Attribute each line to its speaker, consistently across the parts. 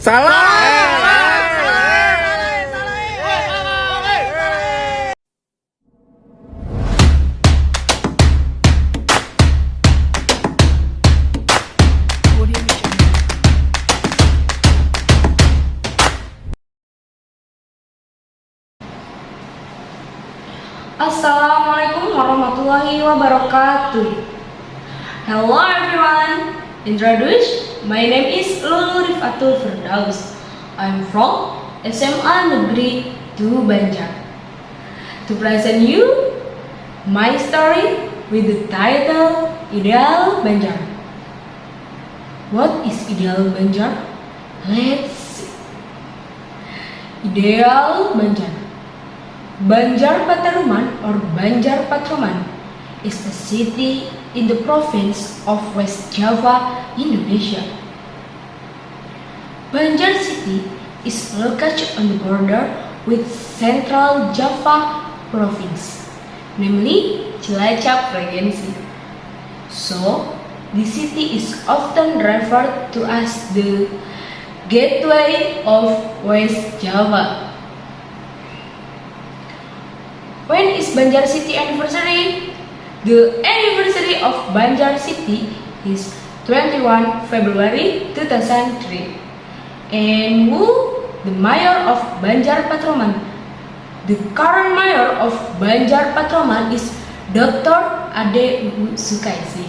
Speaker 1: Salah.
Speaker 2: Assalamualaikum warahmatullahi wabarakatuh. Hello everyone. Introduce, my name is Lulu Rifatul Firdaus. I'm from SMA Negeri 2 Banjar. To present you my story with the title Ideal Banjar. What is Ideal Banjar? Let's see. Ideal Banjar. Banjar Pataruman or Banjar Patraman is a city in the province of West Java, Indonesia. Banjar city is located on the border with Central Java province, namely Cilacap Regency. So, the city is often referred to as the gateway of West Java. When is Banjar City anniversary? The anniversary of Banjar City is 21 February 2003. And who? The mayor of Banjar Patraman. The current mayor of Banjar Patraman is Dr. Ade Sukaisi.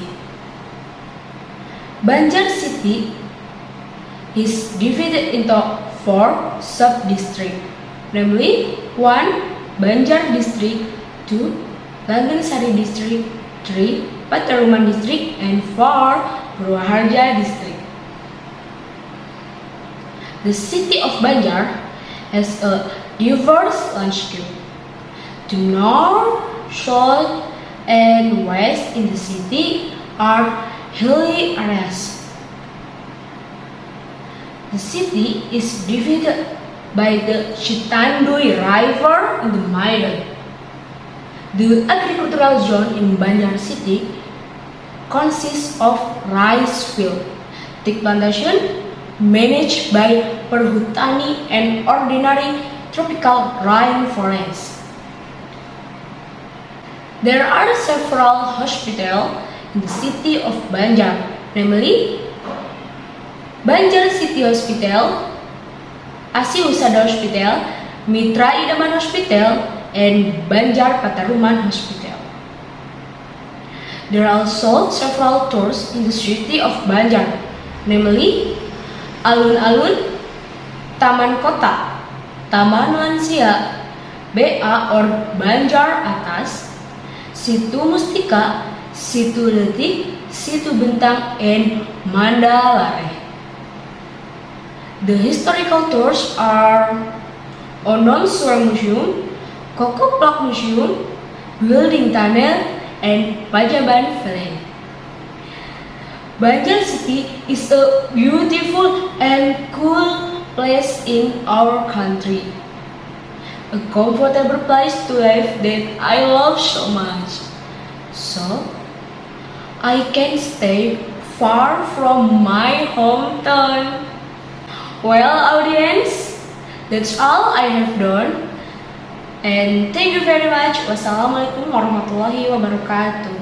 Speaker 2: Banjar City is divided into 4 sub-districts, namely 1. Banjar District, 2. Langgeng Sari District, 3. Pataruman District, and 4. Purwaharja District. The city of Banjar has a diverse landscape. The north, south, and west in the city are hilly areas. The city is divided by the Citandui River in the middle. The agricultural zone in Banjar City consists of rice field, teak plantation managed by Perhutani, and ordinary tropical rainforest. There are several hospitals in the city of Banjar, namely Banjar City Hospital, Asi Husada Hospital, Mitra Idaman Hospital, and Banjar Pataruman Hospital. There are also several tours in the city of Banjar, namely Alun-Alun, Taman Kota, Taman Lansia, BA or Banjar Atas, Situ Mustika, Situ Letik, Situ Bentang, and Mandalare. The historical tours are Onon Suara Museum, Koko Plak Museum, Building Tunnel, and Pajaban Valley. Banjar City is a beautiful and cool place in our country. A comfortable place to live that I love so much. So, I can stay far from my hometown. Well, audience, that's all I have done. And thank you very much. Wassalamualaikum warahmatullahi wabarakatuh.